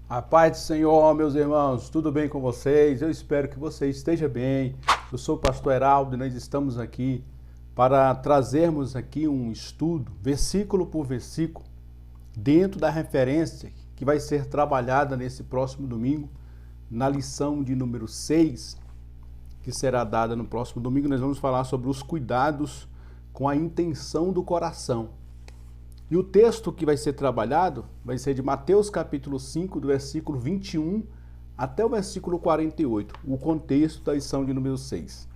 A paz do Senhor, meus irmãos, tudo bem com vocês? Eu espero que você esteja bem. Eu sou o pastor Heraldo e nós estamos aqui para trazermos aqui um estudo, versículo por versículo, dentro da referência que vai ser trabalhada nesse próximo domingo, na lição de número 6, que será dada no próximo domingo. Nós vamos falar sobre os cuidados com a intenção do coração. E o texto que vai ser trabalhado vai ser de Mateus capítulo 5, do versículo 21 até o versículo 48, o contexto da lição de número 6.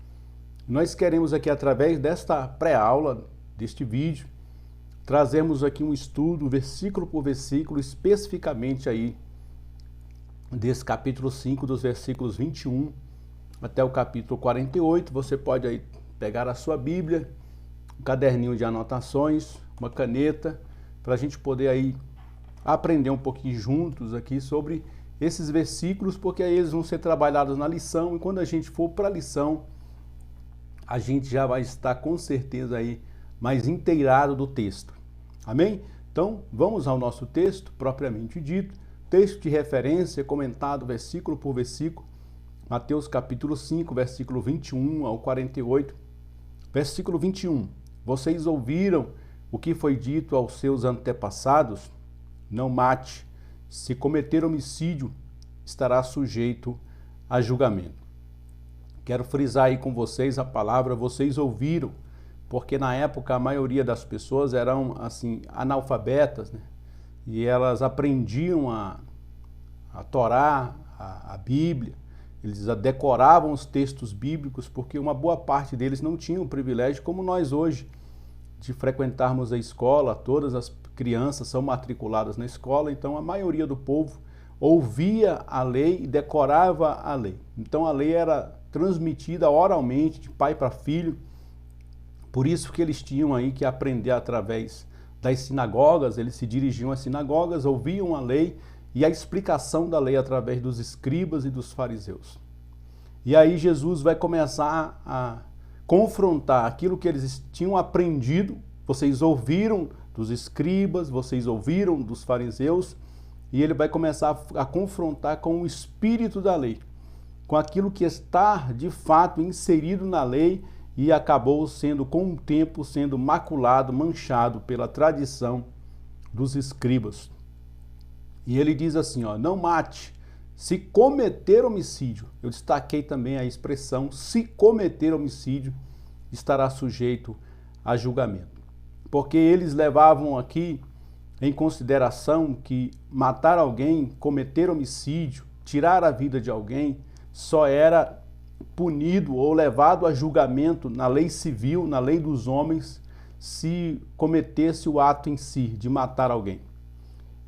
Nós queremos aqui, através desta pré-aula, deste vídeo, trazermos aqui um estudo, versículo por versículo, especificamente aí, desse capítulo 5, dos versículos 21 até o capítulo 48. Você pode aí pegar a sua Bíblia, um caderninho de anotações, uma caneta, para a gente poder aí aprender um pouquinho juntos aqui sobre esses versículos, porque aí eles vão ser trabalhados na lição, e quando a gente for para a lição, a gente já vai estar com certeza aí mais inteirado do texto. Amém? Então, vamos ao nosso texto propriamente dito, texto de referência comentado versículo por versículo, Mateus capítulo 5, versículo 21 ao 48. Versículo 21. Vocês ouviram o que foi dito aos seus antepassados? Não mate. Se cometer homicídio, estará sujeito a julgamento. Quero frisar aí com vocês a palavra vocês ouviram, porque na época a maioria das pessoas eram assim analfabetas, né? E elas aprendiam a Torá, a Bíblia. Eles decoravam os textos bíblicos, porque uma boa parte deles não tinham o privilégio, como nós hoje, de frequentarmos a escola. Todas as crianças são matriculadas na escola, então a maioria do povo ouvia a lei e decorava a lei. Então a lei era transmitida oralmente, de pai para filho, por isso que eles tinham aí que aprender através das sinagogas. Eles se dirigiam às sinagogas, ouviam a lei e a explicação da lei através dos escribas e dos fariseus. E aí Jesus vai começar a confrontar aquilo que eles tinham aprendido. Vocês ouviram dos escribas, vocês ouviram dos fariseus, e ele vai começar a confrontar com o espírito da lei, com aquilo que está de fato inserido na lei e acabou sendo, com o tempo, sendo maculado, manchado pela tradição dos escribas. E ele diz assim, não mate. Se cometer homicídio, eu destaquei também a expressão, se cometer homicídio, estará sujeito a julgamento. Porque eles levavam aqui em consideração que matar alguém, cometer homicídio, tirar a vida de alguém, só era punido ou levado a julgamento na lei civil, na lei dos homens, se cometesse o ato em si, de matar alguém.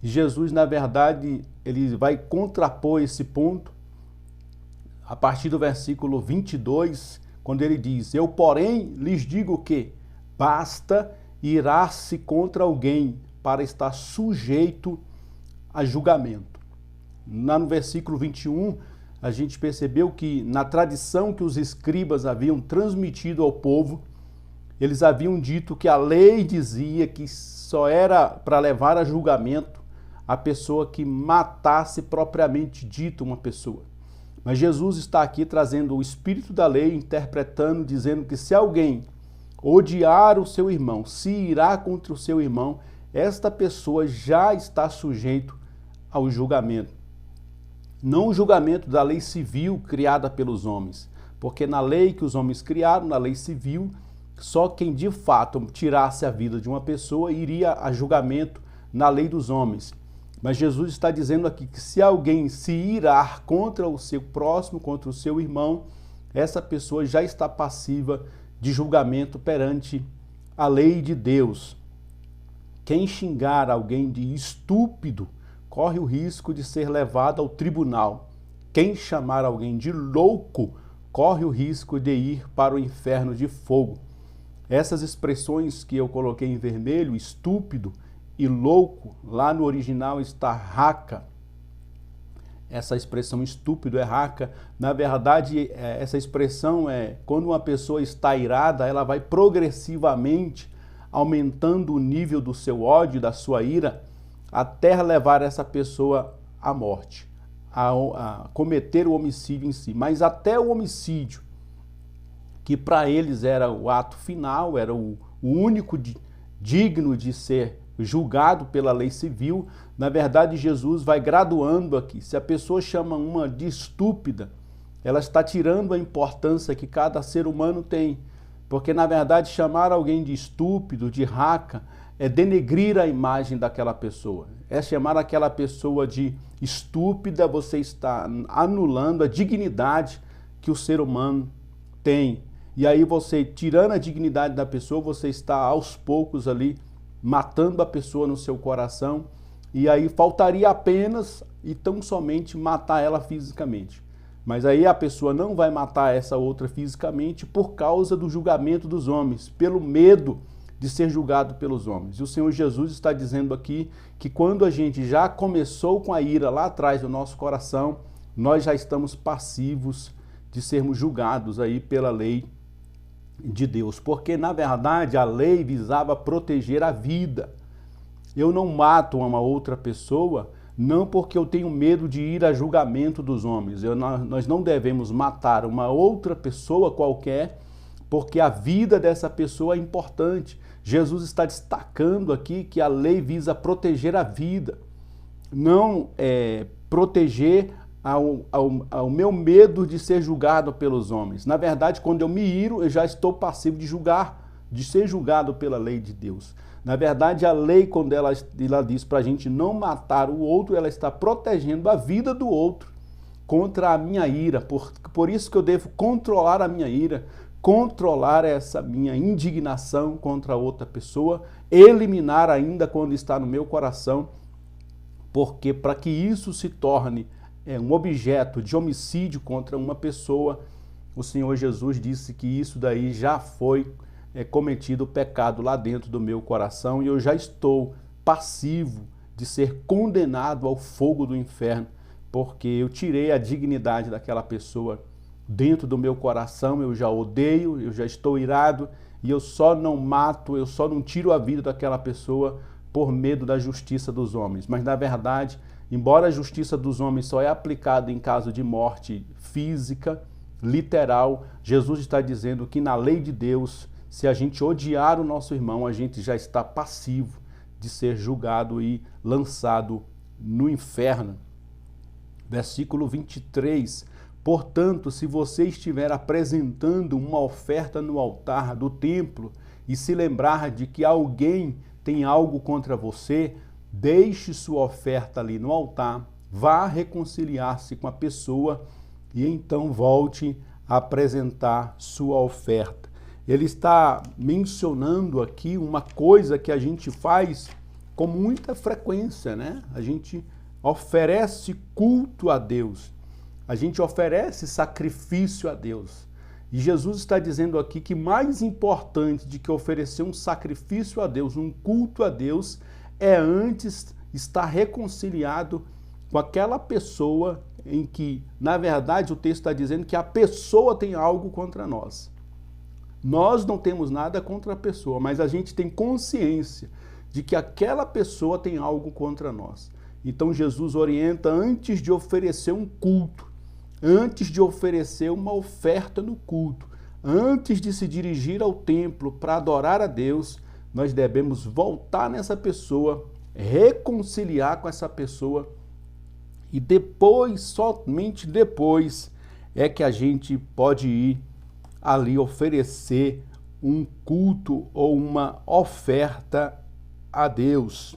Jesus, na verdade, ele vai contrapor esse ponto a partir do versículo 22, quando ele diz, eu, porém, lhes digo que basta irar-se contra alguém para estar sujeito a julgamento. No versículo 21, a gente percebeu que na tradição que os escribas haviam transmitido ao povo, eles haviam dito que a lei dizia que só era para levar a julgamento a pessoa que matasse propriamente dito uma pessoa. Mas Jesus está aqui trazendo o espírito da lei, interpretando, dizendo que se alguém odiar o seu irmão, se irá contra o seu irmão, esta pessoa já está sujeito ao julgamento. Não o julgamento da lei civil criada pelos homens, porque na lei que os homens criaram, na lei civil, só quem de fato tirasse a vida de uma pessoa iria a julgamento na lei dos homens. Mas Jesus está dizendo aqui que se alguém se irar contra o seu próximo, contra o seu irmão, essa pessoa já está passiva de julgamento perante a lei de Deus. Quem xingar alguém de estúpido corre o risco de ser levado ao tribunal. Quem chamar alguém de louco corre o risco de ir para o inferno de fogo. Essas expressões que eu coloquei em vermelho, estúpido e louco, lá no original está raca. Essa expressão estúpido é raca. Na verdade, essa expressão é quando uma pessoa está irada, ela vai progressivamente aumentando o nível do seu ódio, da sua ira, até levar essa pessoa a morte, a cometer o homicídio em si. Mas até o homicídio, que para eles era o ato final, era o único digno de ser julgado pela lei civil, na verdade Jesus vai graduando aqui. Se a pessoa chama uma de estúpida, ela está tirando a importância que cada ser humano tem. Porque, na verdade, chamar alguém de estúpido, de raca, é denegrir a imagem daquela pessoa. É chamar aquela pessoa de estúpida, você está anulando a dignidade que o ser humano tem. E aí você, tirando a dignidade da pessoa, você está aos poucos ali matando a pessoa no seu coração. E aí faltaria apenas e tão somente matar ela fisicamente. Mas aí a pessoa não vai matar essa outra fisicamente por causa do julgamento dos homens, pelo medo de ser julgado pelos homens. E o Senhor Jesus está dizendo aqui que quando a gente já começou com a ira lá atrás do nosso coração, nós já estamos passivos de sermos julgados aí pela lei de Deus. Porque, na verdade, a lei visava proteger a vida. Eu não mato uma outra pessoa não porque eu tenho medo de ir a julgamento dos homens. Nós não devemos matar uma outra pessoa qualquer, porque a vida dessa pessoa é importante. Jesus está destacando aqui que a lei visa proteger a vida, não proteger ao meu medo de ser julgado pelos homens. Na verdade, quando eu me iro, eu já estou passivo de ser julgado pela lei de Deus. Na verdade, a lei, quando ela diz para a gente não matar o outro, ela está protegendo a vida do outro contra a minha ira. Por isso que eu devo controlar a minha ira, controlar essa minha indignação contra outra pessoa, eliminar ainda quando está no meu coração, porque para que isso se torne um objeto de homicídio contra uma pessoa, o Senhor Jesus disse que isso daí já foi cometido o pecado lá dentro do meu coração e eu já estou passivo de ser condenado ao fogo do inferno, porque eu tirei a dignidade daquela pessoa dentro do meu coração, eu já odeio, eu já estou irado e eu só não mato, eu só não tiro a vida daquela pessoa por medo da justiça dos homens. Mas na verdade, embora a justiça dos homens só é aplicada em caso de morte física, literal, Jesus está dizendo que na lei de Deus, se a gente odiar o nosso irmão, a gente já está passivo de ser julgado e lançado no inferno. Versículo 23. Portanto, se você estiver apresentando uma oferta no altar do templo e se lembrar de que alguém tem algo contra você, deixe sua oferta ali no altar, vá reconciliar-se com a pessoa e então volte a apresentar sua oferta. Ele está mencionando aqui uma coisa que a gente faz com muita frequência, né? A gente oferece culto a Deus, a gente oferece sacrifício a Deus. E Jesus está dizendo aqui que mais importante do que oferecer um sacrifício a Deus, um culto a Deus, é antes estar reconciliado com aquela pessoa em que, na verdade, o texto está dizendo que a pessoa tem algo contra nós. Nós não temos nada contra a pessoa, mas a gente tem consciência de que aquela pessoa tem algo contra nós. Então Jesus orienta antes de oferecer um culto, antes de oferecer uma oferta no culto, antes de se dirigir ao templo para adorar a Deus, nós devemos voltar nessa pessoa, reconciliar com essa pessoa e depois, somente depois, é que a gente pode ir ali oferecer um culto ou uma oferta a Deus.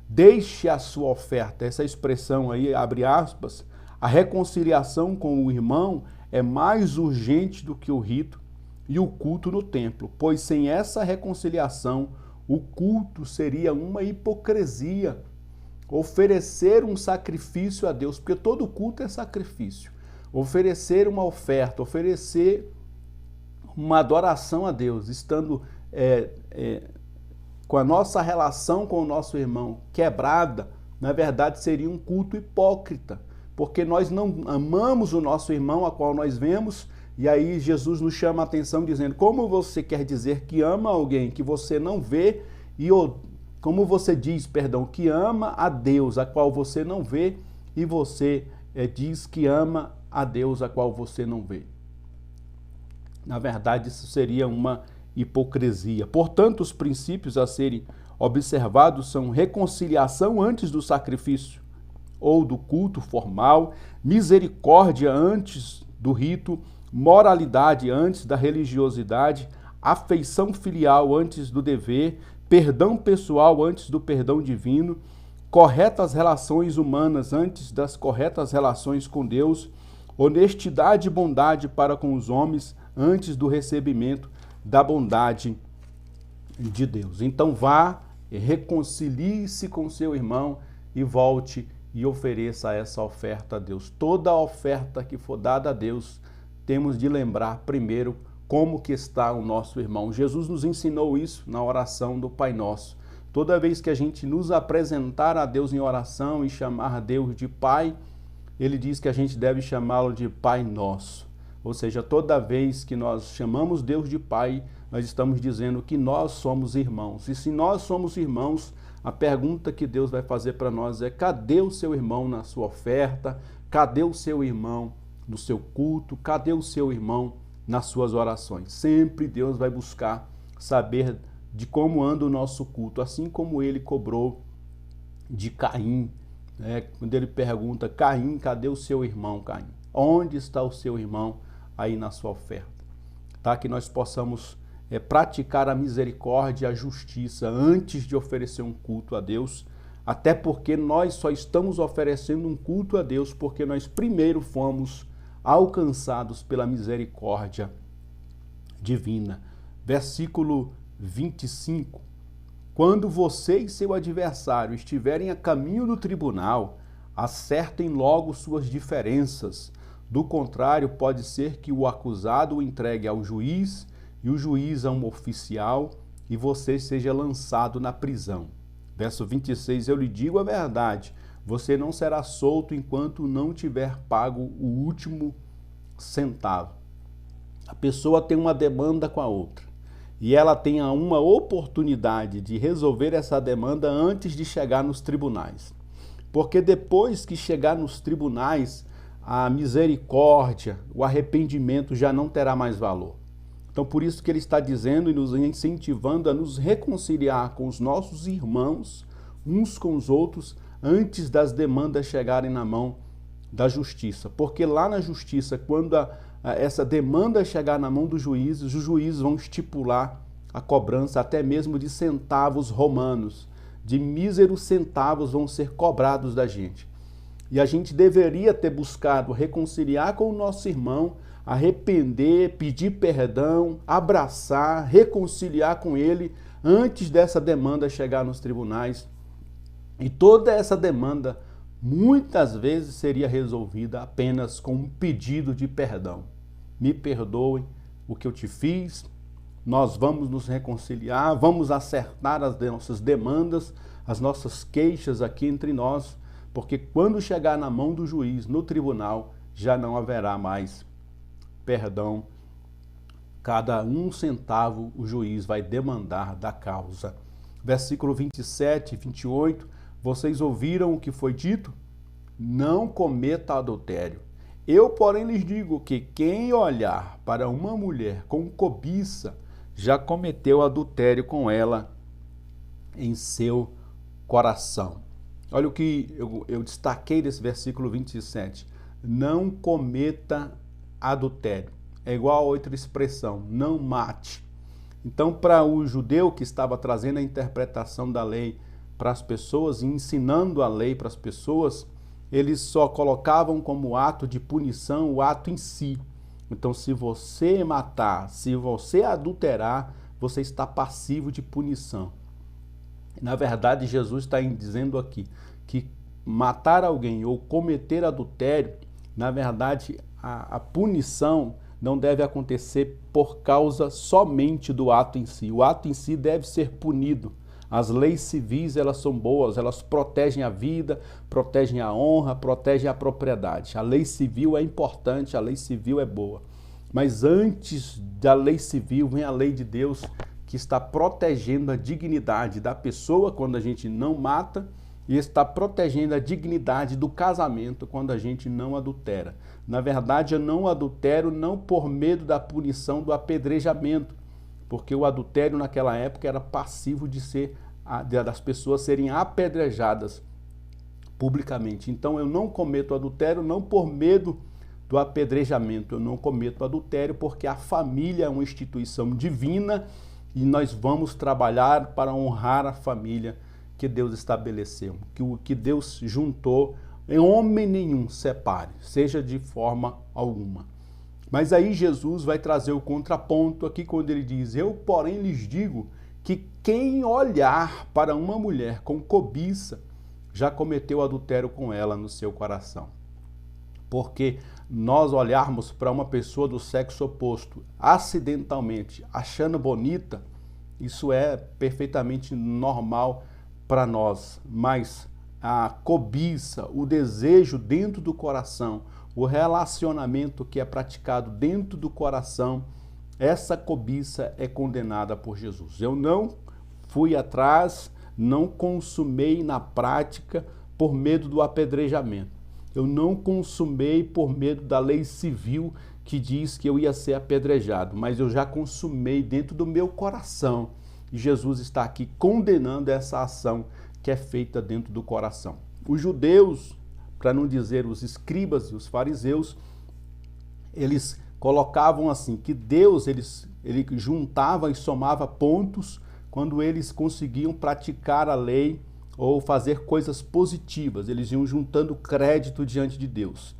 Deixe a sua oferta, essa expressão aí, abre aspas, a reconciliação com o irmão é mais urgente do que o rito e o culto no templo, pois sem essa reconciliação, o culto seria uma hipocrisia. Oferecer um sacrifício a Deus, porque todo culto é sacrifício. Oferecer uma oferta, oferecer uma adoração a Deus, estando com a nossa relação com o nosso irmão quebrada, na verdade seria um culto hipócrita, porque nós não amamos o nosso irmão a qual nós vemos, e aí Jesus nos chama a atenção dizendo, como você quer dizer que ama alguém que você não vê, como você diz, perdão, que ama a Deus a qual você não vê e você diz que ama a Deus a qual você não vê. Na verdade, isso seria uma hipocrisia. Portanto, os princípios a serem observados são reconciliação antes do sacrifício ou do culto formal, misericórdia antes do rito, moralidade antes da religiosidade, afeição filial antes do dever, perdão pessoal antes do perdão divino, corretas relações humanas antes das corretas relações com Deus, honestidade e bondade para com os homens antes do recebimento da bondade de Deus. Então vá, reconcilie-se com seu irmão e volte e ofereça essa oferta a Deus. Toda oferta que for dada a Deus, temos de lembrar primeiro como que está o nosso irmão. Jesus nos ensinou isso na oração do Pai Nosso. Toda vez que a gente nos apresentar a Deus em oração e chamar a Deus de Pai, ele diz que a gente deve chamá-lo de Pai Nosso. Ou seja, toda vez que nós chamamos Deus de Pai, nós estamos dizendo que nós somos irmãos. E se nós somos irmãos, a pergunta que Deus vai fazer para nós é: cadê o seu irmão na sua oferta? Cadê o seu irmão no seu culto? Cadê o seu irmão nas suas orações? Sempre Deus vai buscar saber de como anda o nosso culto, assim como ele cobrou de Caim, quando ele pergunta: Caim, cadê o seu irmão, Caim? Onde está o seu irmão aí na sua oferta? Tá? Que nós possamos praticar a misericórdia e a justiça antes de oferecer um culto a Deus, até porque nós só estamos oferecendo um culto a Deus porque nós primeiro fomos alcançados pela misericórdia divina. Versículo 25. Quando você e seu adversário estiverem a caminho do tribunal, acertem logo suas diferenças. Do contrário, pode ser que o acusado o entregue ao juiz e o juiz a um oficial e você seja lançado na prisão. Verso 26, eu lhe digo a verdade, você não será solto enquanto não tiver pago o último centavo. A pessoa tem uma demanda com a outra e ela tem uma oportunidade de resolver essa demanda antes de chegar nos tribunais. Porque depois que chegar nos tribunais, a misericórdia, o arrependimento já não terá mais valor. Então, por isso que ele está dizendo e nos incentivando a nos reconciliar com os nossos irmãos, uns com os outros, antes das demandas chegarem na mão da justiça. Porque lá na justiça, quando essa demanda chegar na mão dos juízes, os juízes vão estipular a cobrança até mesmo de centavos romanos, de míseros centavos vão ser cobrados da gente. E a gente deveria ter buscado reconciliar com o nosso irmão, arrepender, pedir perdão, abraçar, reconciliar com ele antes dessa demanda chegar nos tribunais. E toda essa demanda muitas vezes seria resolvida apenas com um pedido de perdão. Me perdoe o que eu te fiz, nós vamos nos reconciliar, vamos acertar as nossas demandas, as nossas queixas aqui entre nós, porque quando chegar na mão do juiz, no tribunal, já não haverá mais perdão. Cada um centavo o juiz vai demandar da causa. Versículo 27 e 28, vocês ouviram o que foi dito? Não cometa adultério. Eu, porém, lhes digo que quem olhar para uma mulher com cobiça, já cometeu adultério com ela em seu coração. Olha o que eu destaquei desse versículo 27. Não cometa adultério. É igual a outra expressão, não mate. Então, para o judeu que estava trazendo a interpretação da lei para as pessoas e ensinando a lei para as pessoas, eles só colocavam como ato de punição o ato em si. Então, se você matar, se você adulterar, você está passivo de punição. Na verdade, Jesus está dizendo aqui que matar alguém ou cometer adultério, na verdade, a punição não deve acontecer por causa somente do ato em si. O ato em si deve ser punido. As leis civis, elas são boas, elas protegem a vida, protegem a honra, protegem a propriedade. A lei civil é importante, a lei civil é boa. Mas antes da lei civil vem a lei de Deus, que está protegendo a dignidade da pessoa quando a gente não mata e está protegendo a dignidade do casamento quando a gente não adultera. Na verdade, eu não adultero não por medo da punição do apedrejamento, porque o adultério naquela época era passivo das pessoas serem apedrejadas publicamente. Então eu não cometo adultério não por medo do apedrejamento, eu não cometo adultério porque a família é uma instituição divina e nós vamos trabalhar para honrar a família que Deus estabeleceu, que o que Deus juntou, em homem nenhum separe, seja de forma alguma. Mas aí Jesus vai trazer o contraponto aqui quando ele diz: eu, porém, lhes digo que quem olhar para uma mulher com cobiça já cometeu adultério com ela no seu coração. Porque nós olharmos para uma pessoa do sexo oposto acidentalmente, achando bonita, isso é perfeitamente normal para nós, mas a cobiça, o desejo dentro do coração, o relacionamento que é praticado dentro do coração, essa cobiça é condenada por Jesus. Eu não fui atrás, não consumei na prática por medo do apedrejamento. Eu não consumei por medo da lei civil que diz que eu ia ser apedrejado, mas eu já consumei dentro do meu coração. E Jesus está aqui condenando essa ação que é feita dentro do coração. Os judeus, para não dizer os escribas e os fariseus, eles colocavam assim, que Deus ele juntava e somava pontos quando eles conseguiam praticar a lei ou fazer coisas positivas, eles iam juntando crédito diante de Deus.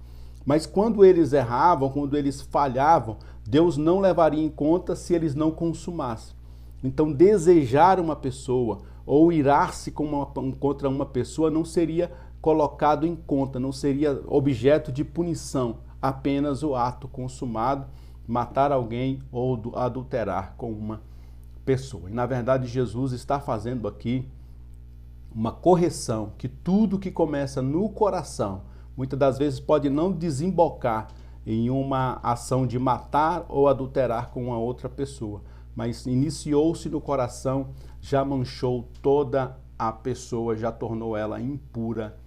Mas quando eles erravam, quando eles falhavam, Deus não levaria em conta se eles não consumassem. Então, desejar uma pessoa ou irar-se contra uma pessoa não seria colocado em conta, não seria objeto de punição, apenas o ato consumado, matar alguém ou adulterar com uma pessoa. E, na verdade, Jesus está fazendo aqui uma correção, que tudo que começa no coração, muitas das vezes pode não desembocar em uma ação de matar ou adulterar com uma outra pessoa, mas iniciou-se no coração, já manchou toda a pessoa, já tornou ela impura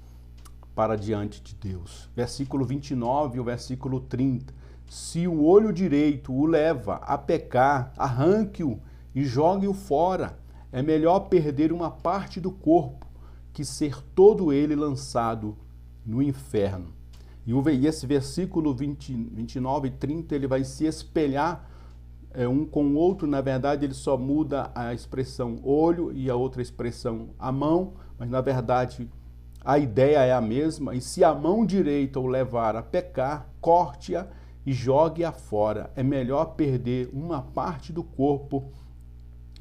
para diante de Deus. Versículo 29 e o versículo 30. Se o olho direito o leva a pecar, arranque-o e jogue-o fora. É melhor perder uma parte do corpo que ser todo ele lançado no inferno. E esse versículo 29 e 30, ele vai se espelhar um com o outro. Na verdade, ele só muda a expressão olho e a outra expressão a mão, mas na verdade a ideia é a mesma. E se a mão direita o levar a pecar, corte-a e jogue-a fora. É melhor perder uma parte do corpo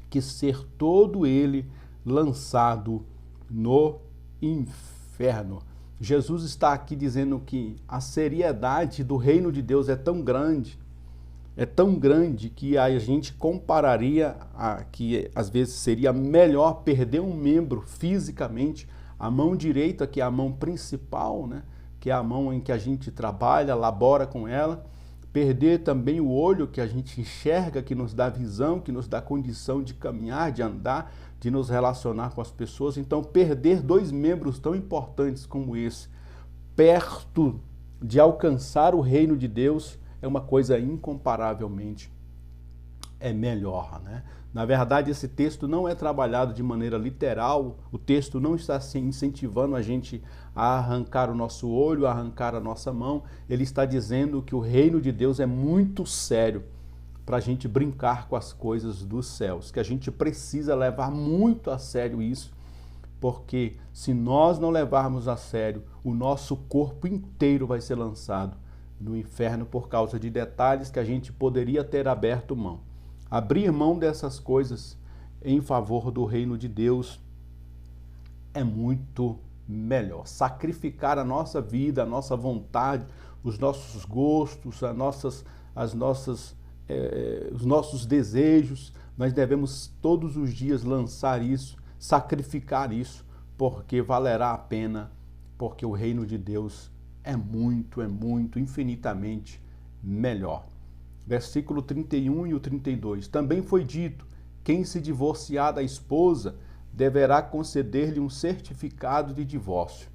que ser todo ele lançado no inferno. Jesus está aqui dizendo que a seriedade do reino de Deus é tão grande que a gente compararia que às vezes seria melhor perder um membro fisicamente, a mão direita, que é a mão principal, né? Que é a mão em que a gente trabalha, labora com ela, perder também o olho que a gente enxerga, que nos dá visão, que nos dá condição de caminhar, de andar, de nos relacionar com as pessoas. Então, perder dois membros tão importantes como esse, perto de alcançar o reino de Deus, é uma coisa incomparavelmente melhor, né? Na verdade, esse texto não é trabalhado de maneira literal, o texto não está incentivando a gente a arrancar o nosso olho, a arrancar a nossa mão. Ele está dizendo que o reino de Deus é muito sério para a gente brincar com as coisas dos céus, que a gente precisa levar muito a sério isso, porque se nós não levarmos a sério, o nosso corpo inteiro vai ser lançado no inferno por causa de detalhes que a gente poderia ter aberto mão. Abrir mão dessas coisas em favor do reino de Deus é muito melhor. Sacrificar a nossa vida, a nossa vontade, os nossos gostos, os nossos desejos, nós devemos todos os dias lançar isso, sacrificar isso, porque valerá a pena, porque o reino de Deus é muito, infinitamente melhor. Versículo 31 e o 32. Também foi dito, quem se divorciar da esposa deverá conceder-lhe um certificado de divórcio.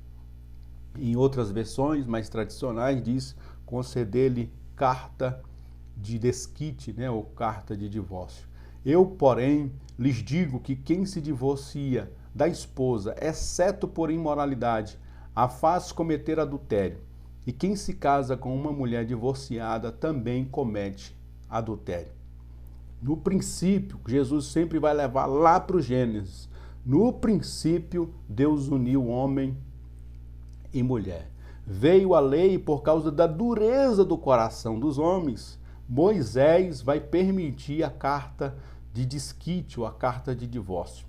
Em outras versões mais tradicionais diz conceder-lhe carta de desquite, né, ou carta de divórcio. Eu, porém, lhes digo que quem se divorcia da esposa, exceto por imoralidade, a faz cometer adultério. E quem se casa com uma mulher divorciada também comete adultério. No princípio, Jesus sempre vai levar lá para o Gênesis. No princípio, Deus uniu homem e mulher. Veio a lei por causa da dureza do coração dos homens. Moisés vai permitir a carta de desquite ou a carta de divórcio.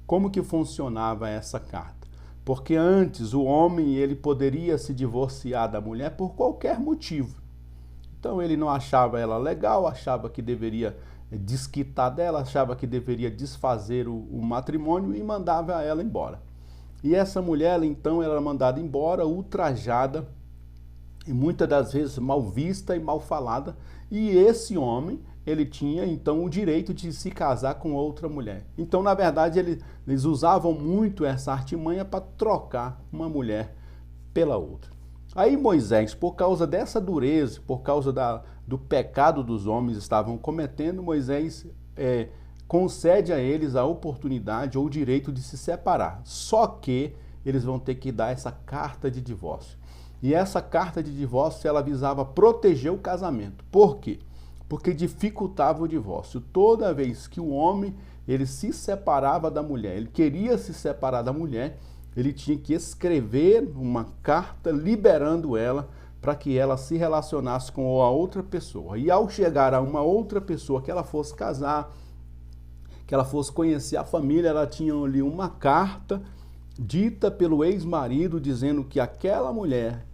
Como que funcionava essa carta? Porque antes o homem ele poderia se divorciar da mulher por qualquer motivo. Então ele não achava ela legal, achava que deveria desquitar dela, achava que deveria desfazer o matrimônio e mandava ela embora. E essa mulher, então, era mandada embora, ultrajada, e muitas das vezes mal vista e mal falada, e esse homem, ele tinha, então, o direito de se casar com outra mulher. Então, na verdade, eles usavam muito essa artimanha para trocar uma mulher pela outra. Aí Moisés, por causa dessa dureza, por causa do pecado dos homens estavam cometendo, Moisés concede a eles a oportunidade ou o direito de se separar. Só que eles vão ter que dar essa carta de divórcio. E essa carta de divórcio, ela visava proteger o casamento. Por quê? Porque dificultava o divórcio. Toda vez que o homem ele se separava da mulher, ele queria se separar da mulher, ele tinha que escrever uma carta liberando ela para que ela se relacionasse com a outra pessoa. E ao chegar a uma outra pessoa que ela fosse casar, que ela fosse conhecer a família, ela tinha ali uma carta dita pelo ex-marido dizendo que aquela mulher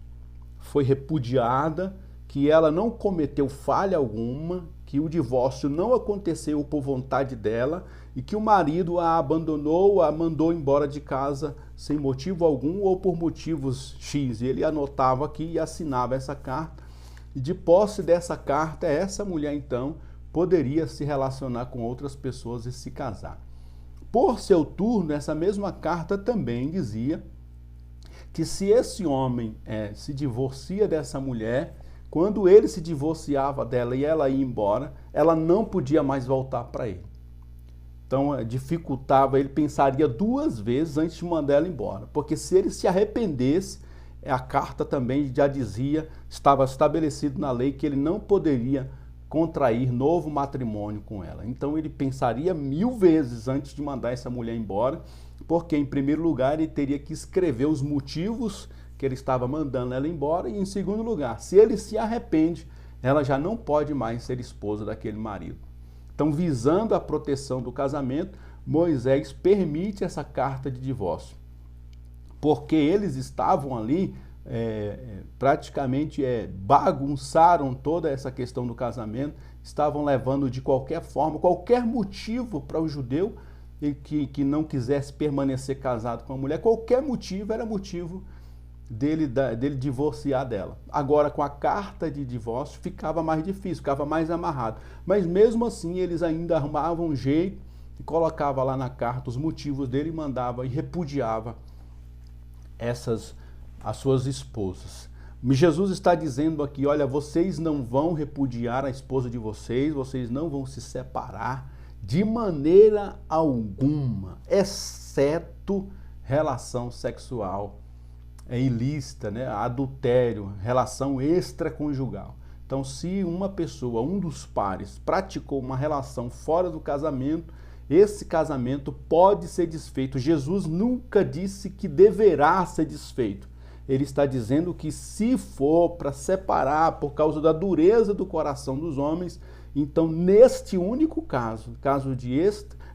foi repudiada, que ela não cometeu falha alguma, que o divórcio não aconteceu por vontade dela e que o marido a abandonou, a mandou embora de casa sem motivo algum ou por motivos X. E ele anotava aqui e assinava essa carta. E de posse dessa carta, essa mulher então poderia se relacionar com outras pessoas e se casar. Por seu turno, essa mesma carta também dizia que se esse homem se divorcia dessa mulher, quando ele se divorciava dela e ela ia embora, ela não podia mais voltar para ele. Então, dificultava, ele pensaria 2 vezes antes de mandar ela embora, porque se ele se arrependesse, a carta também já dizia, estava estabelecido na lei que ele não poderia contrair novo matrimônio com ela. Então ele pensaria 1000 vezes antes de mandar essa mulher embora, porque em primeiro lugar ele teria que escrever os motivos que ele estava mandando ela embora, e em segundo lugar, se ele se arrepende, ela já não pode mais ser esposa daquele marido. Então, visando a proteção do casamento, Moisés permite essa carta de divórcio, porque eles estavam ali praticamente bagunçaram toda essa questão do casamento, estavam levando de qualquer forma, qualquer motivo para o judeu que não quisesse permanecer casado com a mulher, qualquer motivo era motivo dele divorciar dela. Agora, com a carta de divórcio, ficava mais difícil, ficava mais amarrado. Mas mesmo assim, eles ainda arrumavam um jeito e colocavam lá na carta os motivos dele e mandava e repudiava as suas esposas. Jesus está dizendo aqui, olha, vocês não vão repudiar a esposa de vocês não vão se separar de maneira alguma, exceto relação sexual ilícita, né? Adultério, relação extraconjugal. Então, se uma pessoa, um dos pares, praticou uma relação fora do casamento, esse casamento pode ser desfeito. Jesus nunca disse que deverá ser desfeito. Ele está dizendo que se for para separar por causa da dureza do coração dos homens, então neste único caso de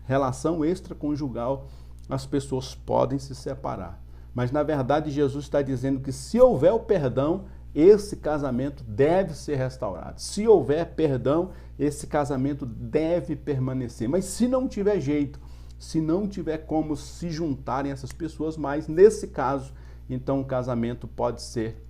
relação extraconjugal, as pessoas podem se separar. Mas na verdade Jesus está dizendo que se houver o perdão, esse casamento deve ser restaurado. Se houver perdão, esse casamento deve permanecer. Mas se não tiver jeito, se não tiver como se juntarem essas pessoas, mas nesse caso, então o casamento pode ser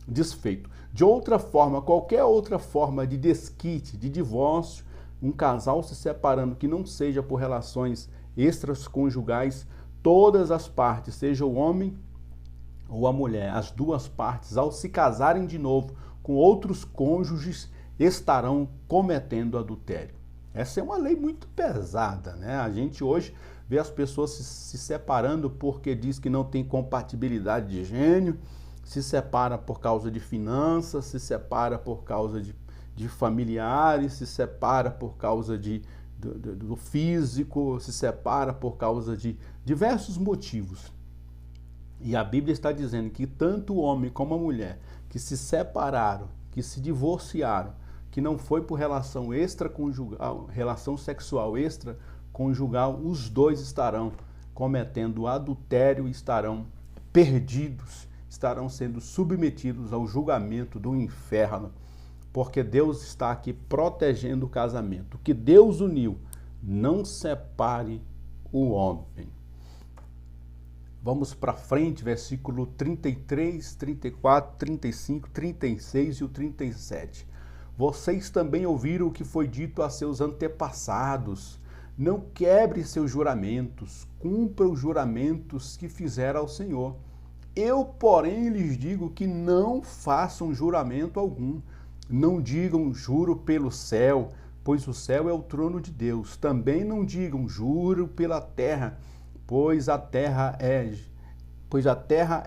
desfeito. De outra forma, qualquer outra forma de desquite, de divórcio, um casal se separando que não seja por relações extraconjugais, todas as partes, seja o homem ou a mulher, as duas partes, ao se casarem de novo com outros cônjuges, estarão cometendo adultério. Essa é uma lei muito pesada, né? A gente hoje vê as pessoas se separando porque diz que não tem compatibilidade de gênero, se separa por causa de finanças, se separa por causa de familiares, se separa por causa do físico, se separa por causa de diversos motivos. E a Bíblia está dizendo que tanto o homem como a mulher que se separaram, que se divorciaram, que não foi por relação extraconjugal, relação sexual extraconjugal, os dois estarão cometendo adultério e estarão perdidos, estarão sendo submetidos ao julgamento do inferno, porque Deus está aqui protegendo o casamento. O que Deus uniu, não separe o homem. Vamos para frente, versículo 33, 34, 35, 36 e o 37. Vocês também ouviram o que foi dito a seus antepassados. Não quebre seus juramentos, cumpra os juramentos que fizeram ao Senhor. Eu, porém, lhes digo que não façam juramento algum. Não digam juro pelo céu, pois o céu é o trono de Deus. Também não digam juro pela terra, pois a terra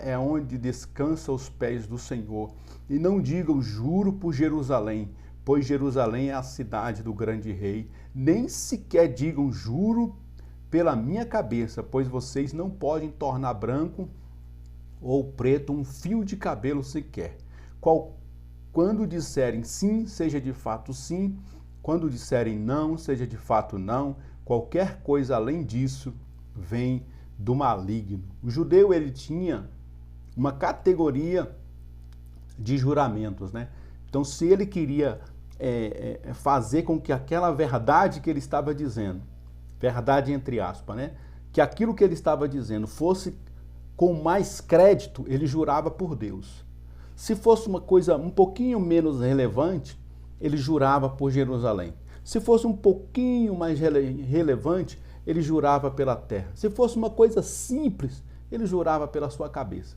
é onde descansa os pés do Senhor. E não digam juro por Jerusalém, pois Jerusalém é a cidade do grande rei. Nem sequer digam juro pela minha cabeça, pois vocês não podem tornar branco ou preto um fio de cabelo sequer. Quando disserem sim, seja de fato sim. Quando disserem não, seja de fato não. Qualquer coisa além disso vem do maligno. O judeu, ele tinha uma categoria de juramentos, né? Então, se ele queria fazer com que aquela verdade que ele estava dizendo, verdade entre aspas, né? Que aquilo que ele estava dizendo fosse com mais crédito, ele jurava por Deus. Se fosse uma coisa um pouquinho menos relevante, ele jurava por Jerusalém. Se fosse um pouquinho mais relevante, ele jurava pela terra. Se fosse uma coisa simples, ele jurava pela sua cabeça,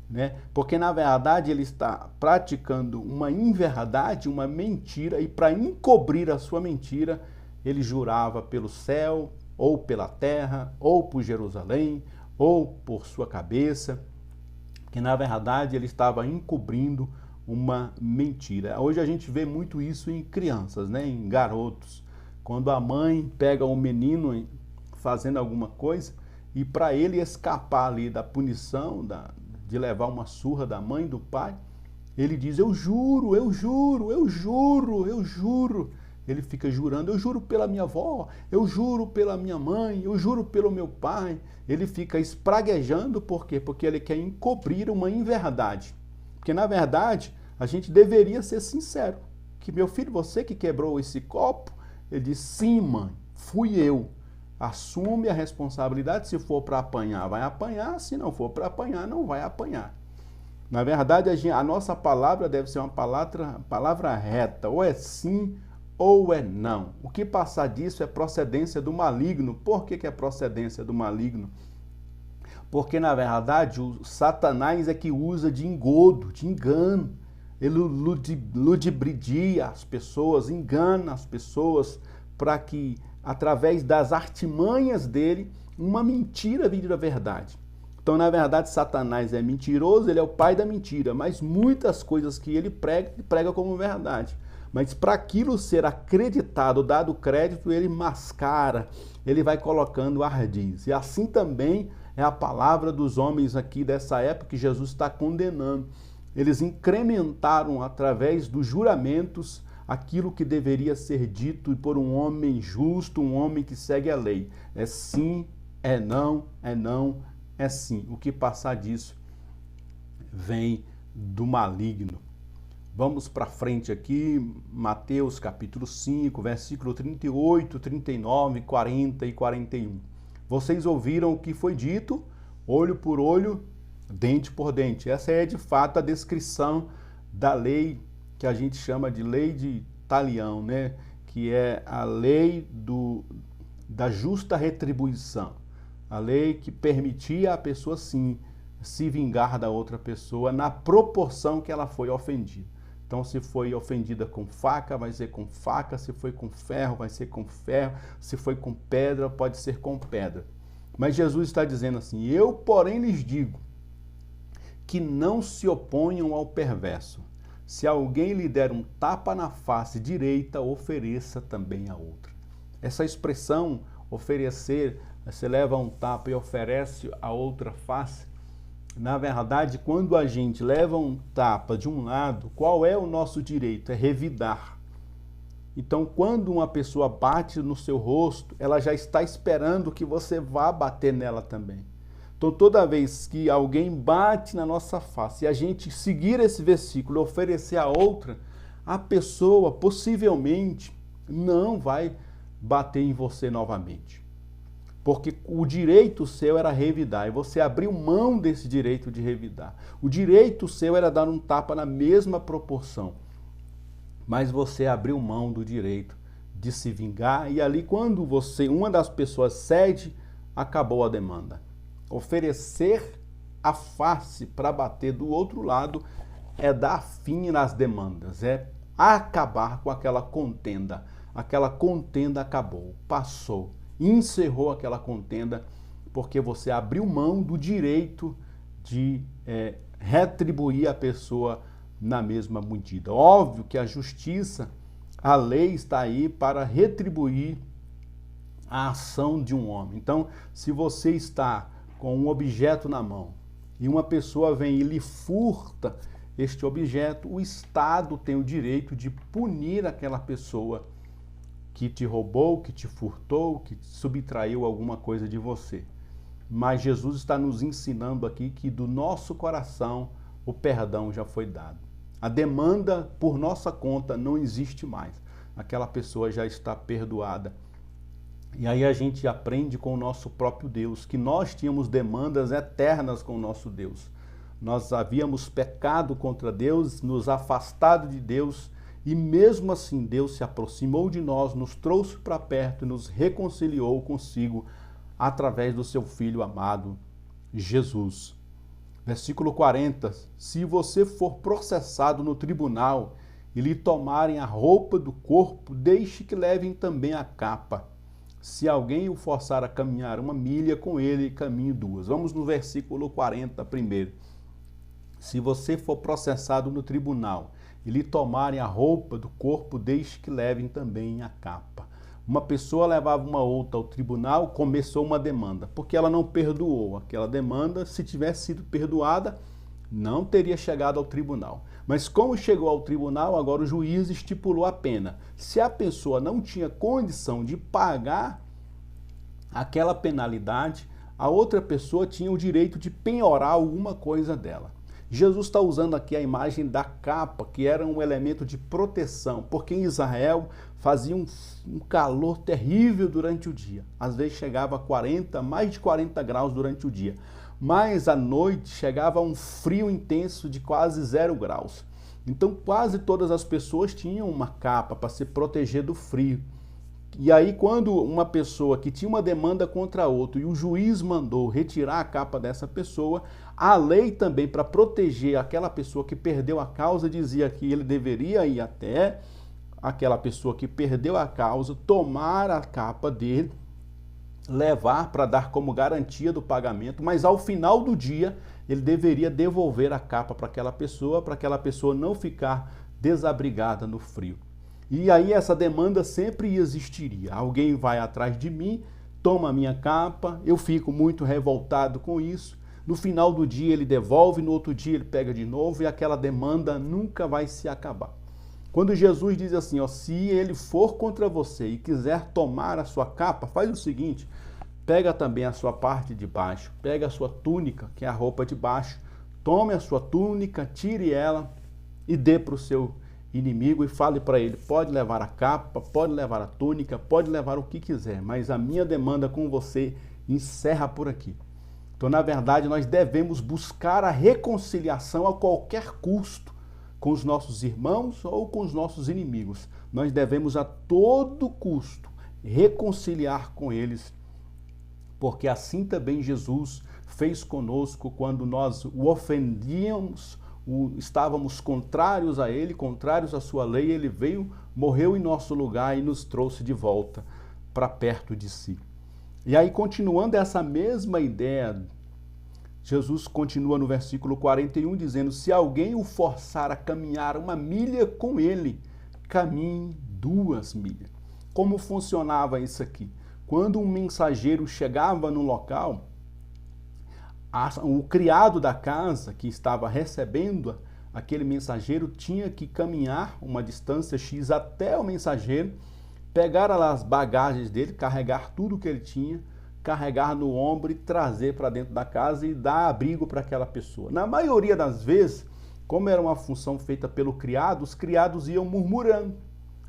né? Porque, na verdade, ele está praticando uma inverdade, uma mentira, e para encobrir a sua mentira, ele jurava pelo céu, ou pela terra, ou por Jerusalém, ou por sua cabeça, que, na verdade, ele estava encobrindo uma mentira. Hoje a gente vê muito isso em crianças, né? Em garotos. Quando a mãe pega o menino fazendo alguma coisa, e para ele escapar ali da punição, de levar uma surra da mãe e do pai, ele diz, eu juro, eu juro, eu juro, eu juro. Ele fica jurando, eu juro pela minha avó, eu juro pela minha mãe, eu juro pelo meu pai. Ele fica espraguejando, por quê? Porque ele quer encobrir uma inverdade. Porque, na verdade, a gente deveria ser sincero. Que, meu filho, você que quebrou esse copo? Ele diz, sim, mãe, fui eu. Assume a responsabilidade. Se for para apanhar, vai apanhar. Se não for para apanhar, não vai apanhar. Na verdade, a nossa palavra deve ser uma palavra reta. Ou é sim ou é não. O que passar disso é procedência do maligno. Por que é procedência do maligno? Porque, na verdade, o Satanás é que usa de engodo, de engano. Ele ludibridia as pessoas, engana as pessoas para que, através das artimanhas dele, uma mentira vire verdade. Então, na verdade, Satanás é mentiroso, ele é o pai da mentira, mas muitas coisas que ele prega como verdade. Mas para aquilo ser acreditado, dado crédito, ele mascara, ele vai colocando ardis. E assim também é a palavra dos homens aqui dessa época que Jesus está condenando. Eles incrementaram, através dos juramentos, aquilo que deveria ser dito por um homem justo, um homem que segue a lei. É sim, é não, é não, é sim. O que passar disso vem do maligno. Vamos para frente aqui, Mateus capítulo 5, versículo 38, 39, 40 e 41. Vocês ouviram o que foi dito, olho por olho, dente por dente. Essa é, de fato, a descrição da lei que a gente chama de lei de Talião, né? Que é a lei da justa retribuição. A lei que permitia a pessoa, sim, se vingar da outra pessoa na proporção que ela foi ofendida. Então, se foi ofendida com faca, vai ser com faca. Se foi com ferro, vai ser com ferro. Se foi com pedra, pode ser com pedra. Mas Jesus está dizendo assim: eu, porém, lhes digo que não se oponham ao perverso. Se alguém lhe der um tapa na face direita, ofereça também a outra. Essa expressão, oferecer, você leva um tapa e oferece a outra face. Na verdade, quando a gente leva um tapa de um lado, qual é o nosso direito? É revidar. Então, quando uma pessoa bate no seu rosto, ela já está esperando que você vá bater nela também. Então, toda vez que alguém bate na nossa face e a gente seguir esse versículo e oferecer a outra, a pessoa possivelmente não vai bater em você novamente. Porque o direito seu era revidar, e você abriu mão desse direito de revidar. O direito seu era dar um tapa na mesma proporção, mas você abriu mão do direito de se vingar, e ali quando uma das pessoas cede, acabou a demanda. Oferecer a face para bater do outro lado é dar fim nas demandas, é acabar com aquela contenda. Aquela contenda acabou, passou. Encerrou aquela contenda porque você abriu mão do direito de retribuir a pessoa na mesma medida. Óbvio que a justiça, a lei está aí para retribuir a ação de um homem. Então, se você está com um objeto na mão e uma pessoa vem e lhe furta este objeto, o Estado tem o direito de punir aquela pessoa que te roubou, que te furtou, que subtraiu alguma coisa de você. Mas Jesus está nos ensinando aqui que do nosso coração o perdão já foi dado. A demanda por nossa conta não existe mais. Aquela pessoa já está perdoada. E aí a gente aprende com o nosso próprio Deus que nós tínhamos demandas eternas com o nosso Deus. Nós havíamos pecado contra Deus, nos afastado de Deus, e mesmo assim Deus se aproximou de nós, nos trouxe para perto e nos reconciliou consigo através do seu Filho amado, Jesus. Versículo 40, se você for processado no tribunal e lhe tomarem a roupa do corpo, deixe que levem também a capa. Se alguém o forçar a caminhar 1 milha, com ele caminhe 2. Vamos no versículo 40 primeiro. Se você for processado no tribunal e lhe tomarem a roupa do corpo, deixe que levem também a capa. Uma pessoa levava uma outra ao tribunal, começou uma demanda, porque ela não perdoou aquela demanda. Se tivesse sido perdoada, não teria chegado ao tribunal. Mas como chegou ao tribunal, agora o juiz estipulou a pena. Se a pessoa não tinha condição de pagar aquela penalidade, a outra pessoa tinha o direito de penhorar alguma coisa dela. Jesus está usando aqui a imagem da capa, que era um elemento de proteção, porque em Israel fazia um calor terrível durante o dia. Às vezes chegava a 40, mais de 40 graus durante o dia. Mas à noite chegava a um frio intenso de quase 0 graus. Então quase todas as pessoas tinham uma capa para se proteger do frio. E aí quando uma pessoa que tinha uma demanda contra outra e o juiz mandou retirar a capa dessa pessoa, a lei também, para proteger aquela pessoa que perdeu a causa, dizia que ele deveria ir até aquela pessoa que perdeu a causa, tomar a capa dele, levar para dar como garantia do pagamento, mas ao final do dia ele deveria devolver a capa para aquela pessoa não ficar desabrigada no frio. E aí essa demanda sempre existiria. Alguém vai atrás de mim, toma a minha capa, eu fico muito revoltado com isso. No final do dia ele devolve, no outro dia ele pega de novo e aquela demanda nunca vai se acabar. Quando Jesus diz assim, ó, se ele for contra você e quiser tomar a sua capa, faz o seguinte, pega também a sua parte de baixo, pega a sua túnica, que é a roupa de baixo, tome a sua túnica, tire ela e dê para o seu inimigo e fale para ele, pode levar a capa, pode levar a túnica, pode levar o que quiser, mas a minha demanda com você encerra por aqui. Então, na verdade, nós devemos buscar a reconciliação a qualquer custo com os nossos irmãos ou com os nossos inimigos. Nós devemos a todo custo reconciliar com eles, porque assim também Jesus fez conosco quando nós o ofendíamos, estávamos contrários a ele, contrários à sua lei. Ele veio, morreu em nosso lugar e nos trouxe de volta para perto de si. E aí, continuando essa mesma ideia, Jesus continua no versículo 41 dizendo: se alguém o forçar a caminhar 1 milha com ele, caminhe 2 milhas. Como funcionava isso aqui? Quando um mensageiro chegava no local, o criado da casa que estava recebendo aquele mensageiro tinha que caminhar uma distância X até o mensageiro, pegar as bagagens dele, carregar tudo que ele tinha, carregar no ombro e trazer para dentro da casa e dar abrigo para aquela pessoa. Na maioria das vezes, como era uma função feita pelo criado, os criados iam murmurando,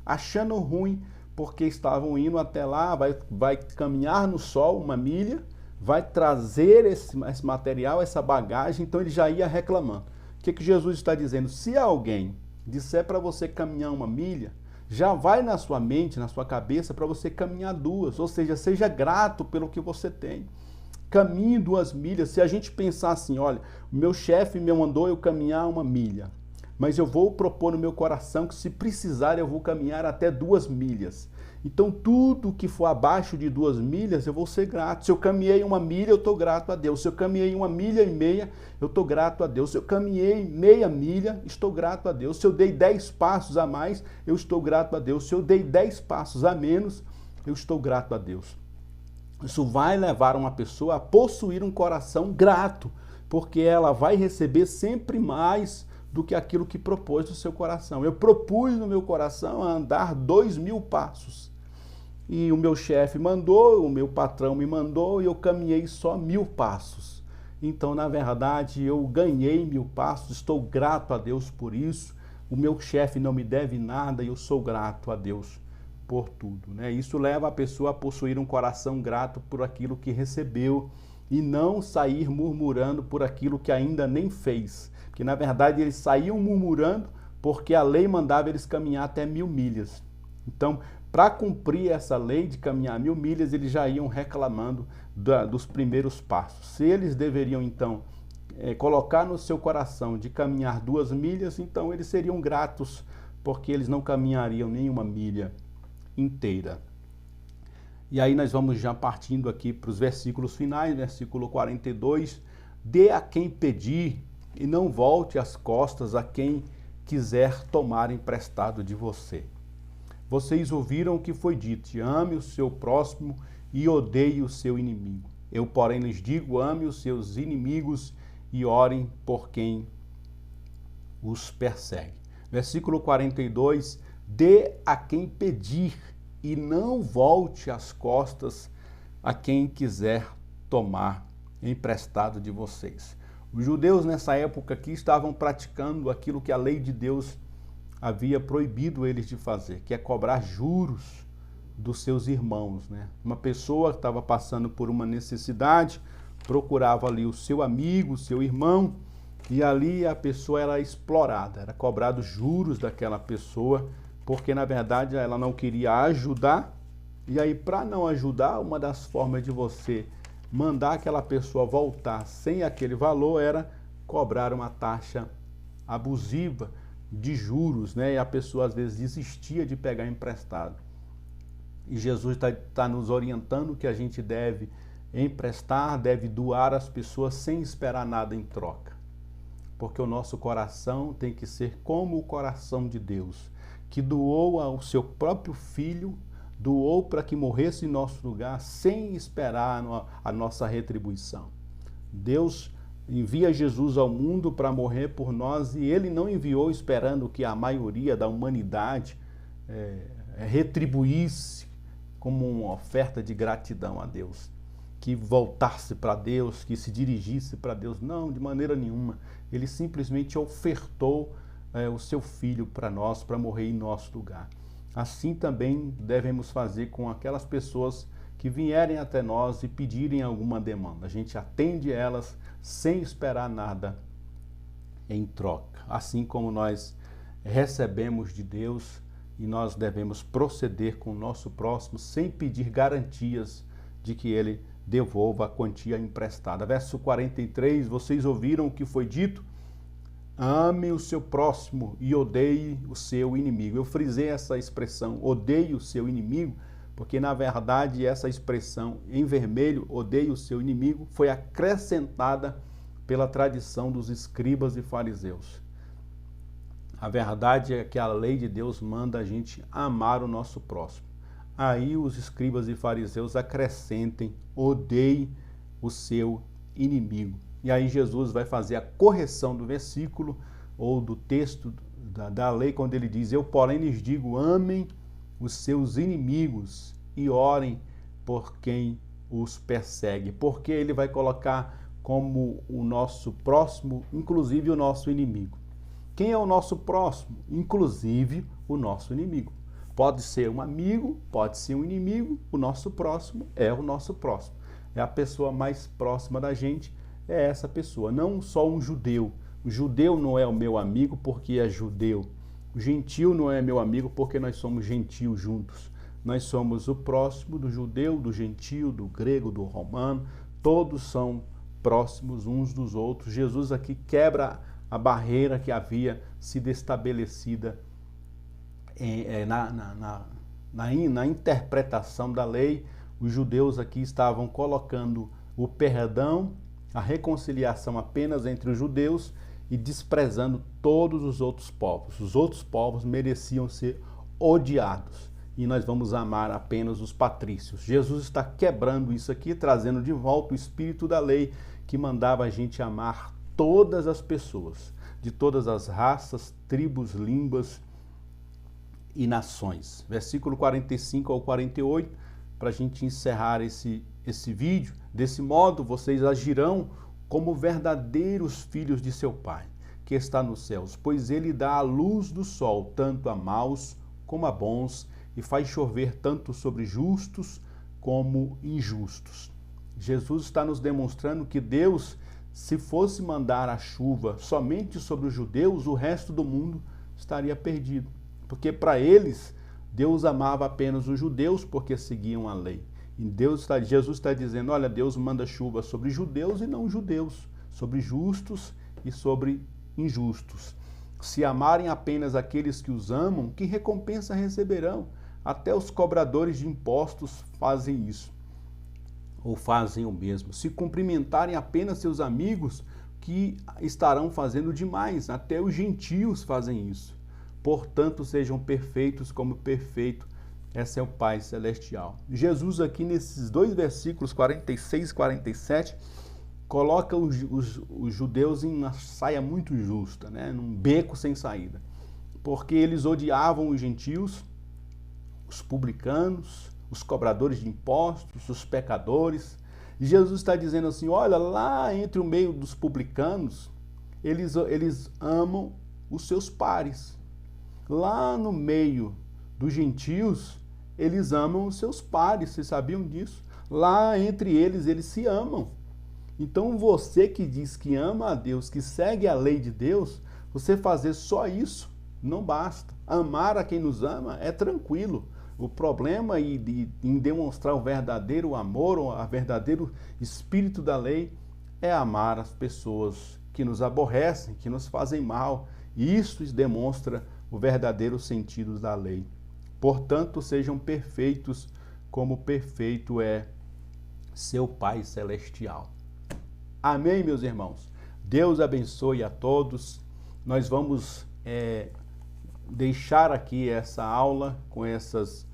achando ruim, porque estavam indo até lá, vai caminhar no sol 1 milha, vai trazer esse material, essa bagagem, então ele já ia reclamando. O que Jesus está dizendo? Se alguém disser para você caminhar 1 milha, já vai na sua mente, na sua cabeça, para você caminhar 2, ou seja, seja grato pelo que você tem. Caminhe 2 milhas. Se a gente pensar assim, olha, o meu chefe me mandou eu caminhar 1 milha, mas eu vou propor no meu coração que se precisar eu vou caminhar até 2 milhas. Então tudo que for abaixo de 2 milhas eu vou ser grato. Se eu caminhei 1 milha, eu estou grato a Deus. Se eu caminhei 1,5 milhas, eu estou grato a Deus. Se eu caminhei meia milha, estou grato a Deus. Se eu dei 10 passos a mais, eu estou grato a Deus. Se eu dei 10 passos a menos, eu estou grato a Deus. Isso vai levar uma pessoa a possuir um coração grato, porque ela vai receber sempre mais do que aquilo que propôs no seu coração. Eu propus no meu coração a andar 2.000 passos. E o meu chefe mandou, o meu patrão me mandou e eu caminhei só 1.000 passos. Então, na verdade, eu ganhei 1.000 passos, estou grato a Deus por isso. O meu chefe não me deve nada e eu sou grato a Deus por tudo, né? Isso leva a pessoa a possuir um coração grato por aquilo que recebeu e não sair murmurando por aquilo que ainda nem fez. Porque, na verdade, eles saíam murmurando porque a lei mandava eles caminhar até 1.000 milhas. Então, para cumprir essa lei de caminhar 1.000 milhas, eles já iam reclamando dos primeiros passos. Se eles deveriam, então, colocar no seu coração de caminhar 2 milhas, então eles seriam gratos, porque eles não caminhariam nem 1 milha inteira. E aí nós vamos já partindo aqui para os versículos finais, versículo 42. Dê a quem pedir e não volte as costas a quem quiser tomar emprestado de você. Vocês ouviram o que foi dito: ame o seu próximo e odeie o seu inimigo. Eu, porém, lhes digo: ame os seus inimigos e orem por quem os persegue. Versículo 42, dê a quem pedir e não volte as costas a quem quiser tomar emprestado de vocês. Os judeus nessa época aqui estavam praticando aquilo que a lei de Deus havia proibido eles de fazer, que é cobrar juros dos seus irmãos, né? Uma pessoa que estava passando por uma necessidade, procurava ali o seu amigo, o seu irmão, e ali a pessoa era explorada, era cobrado juros daquela pessoa, porque na verdade ela não queria ajudar, e aí para não ajudar, uma das formas de você mandar aquela pessoa voltar sem aquele valor era cobrar uma taxa abusiva de juros, né? E a pessoa às vezes desistia de pegar emprestado. E Jesus está nos orientando que a gente deve emprestar, deve doar às pessoas sem esperar nada em troca. Porque o nosso coração tem que ser como o coração de Deus, que doou ao seu próprio Filho, doou para que morresse em nosso lugar sem esperar a nossa retribuição. Deus envia Jesus ao mundo para morrer por nós e ele não enviou esperando que a maioria da humanidade retribuísse como uma oferta de gratidão a Deus, que voltasse para Deus, que se dirigisse para Deus. Não, de maneira nenhuma. Ele simplesmente ofertou o seu Filho para nós, para morrer em nosso lugar. Assim também devemos fazer com aquelas pessoas que vierem até nós e pedirem alguma demanda. A gente atende elas sem esperar nada em troca. Assim como nós recebemos de Deus, e nós devemos proceder com o nosso próximo sem pedir garantias de que ele devolva a quantia emprestada. Verso 43, vocês ouviram o que foi dito? Ame o seu próximo e odeie o seu inimigo. Eu frisei essa expressão, odeie o seu inimigo, porque na verdade essa expressão em vermelho, odeie o seu inimigo, foi acrescentada pela tradição dos escribas e fariseus. A verdade é que a lei de Deus manda a gente amar o nosso próximo. Aí os escribas e fariseus acrescentem, odeie o seu inimigo. E aí Jesus vai fazer a correção do versículo ou do texto da lei, quando ele diz, eu porém lhes digo, amem os seus inimigos e orem por quem os persegue. Porque ele vai colocar como o nosso próximo, inclusive o nosso inimigo. Quem é o nosso próximo? Inclusive o nosso inimigo. Pode ser um amigo, pode ser um inimigo, o nosso próximo é o nosso próximo. É a pessoa mais próxima da gente, é essa pessoa, não só um judeu. O judeu não é o meu amigo porque é judeu. O gentio não é meu amigo porque nós somos gentios juntos. Nós somos o próximo do judeu, do gentio, do grego, do romano. Todos são próximos uns dos outros. Jesus aqui quebra a barreira que havia sido estabelecida na interpretação da lei. Os judeus aqui estavam colocando o perdão, a reconciliação apenas entre os judeus e desprezando todos os outros povos. Os outros povos mereciam ser odiados e nós vamos amar apenas os patrícios. Jesus está quebrando isso aqui, trazendo de volta o espírito da lei que mandava a gente amar todas as pessoas, de todas as raças, tribos, línguas e nações. Versículo 45 ao 48, para a gente encerrar esse vídeo. Desse modo, vocês agirão como verdadeiros filhos de seu Pai, que está nos céus, pois ele dá a luz do sol, tanto a maus como a bons, e faz chover tanto sobre justos como injustos. Jesus está nos demonstrando que Deus, se fosse mandar a chuva somente sobre os judeus, o resto do mundo estaria perdido. Porque para eles, Deus amava apenas os judeus porque seguiam a lei. E Jesus está dizendo, olha, Deus manda chuva sobre judeus e não judeus, sobre justos e sobre injustos. Se amarem apenas aqueles que os amam, que recompensa receberão? Até os cobradores de impostos fazem isso, ou fazem o mesmo. Se cumprimentarem apenas seus amigos, que estarão fazendo demais? Até os gentios fazem isso. Portanto, sejam perfeitos como perfeito é seu Pai Celestial. Jesus aqui nesses dois versículos, 46 e 47, coloca os judeus em uma saia muito justa, né? Num beco sem saída. Porque eles odiavam os gentios, os publicanos, os cobradores de impostos, os pecadores. E Jesus está dizendo assim, olha, lá entre o meio dos publicanos, eles amam os seus pares. Lá no meio dos gentios, eles amam os seus pares, vocês sabiam disso? Lá entre eles se amam. Então você que diz que ama a Deus, que segue a lei de Deus, você fazer só isso não basta. Amar a quem nos ama é tranquilo. O problema em demonstrar o verdadeiro amor, ou o verdadeiro espírito da lei, é amar as pessoas que nos aborrecem, que nos fazem mal. E isso demonstra o verdadeiro sentido da lei. Portanto, sejam perfeitos como perfeito é seu Pai Celestial. Amém, meus irmãos? Deus abençoe a todos. Nós vamos deixar aqui essa aula com essas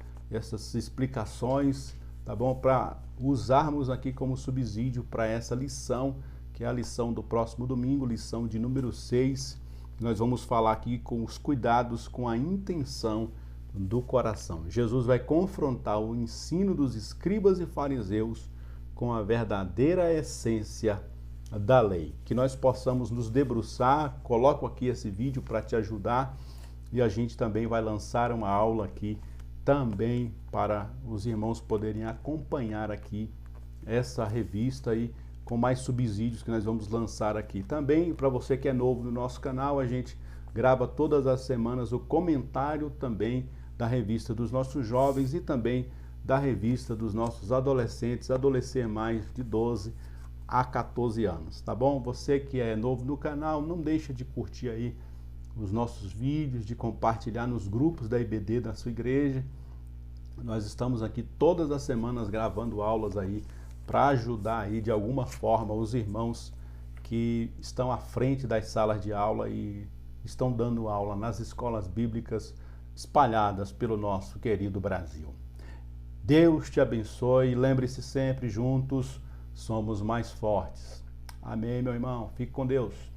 explicações, tá bom? Para usarmos aqui como subsídio para essa lição, que é a lição do próximo domingo, lição de número 6. Nós vamos falar aqui com os cuidados com a intenção do coração. Jesus vai confrontar o ensino dos escribas e fariseus com a verdadeira essência da lei. Que nós possamos nos debruçar, coloco aqui esse vídeo para te ajudar e a gente também vai lançar uma aula aqui também para os irmãos poderem acompanhar aqui essa revista aí com mais subsídios que nós vamos lançar aqui. Também, para você que é novo no nosso canal, a gente grava todas as semanas o comentário também da revista dos nossos jovens e também da revista dos nossos adolescentes, adolescer mais de 12 a 14 anos, tá bom? Você que é novo no canal, não deixa de curtir aí os nossos vídeos, de compartilhar nos grupos da IBD da sua igreja. Nós estamos aqui todas as semanas gravando aulas aí para ajudar aí de alguma forma os irmãos que estão à frente das salas de aula e estão dando aula nas escolas bíblicas espalhadas pelo nosso querido Brasil. Deus te abençoe e lembre-se sempre, juntos somos mais fortes. Amém, meu irmão. Fique com Deus.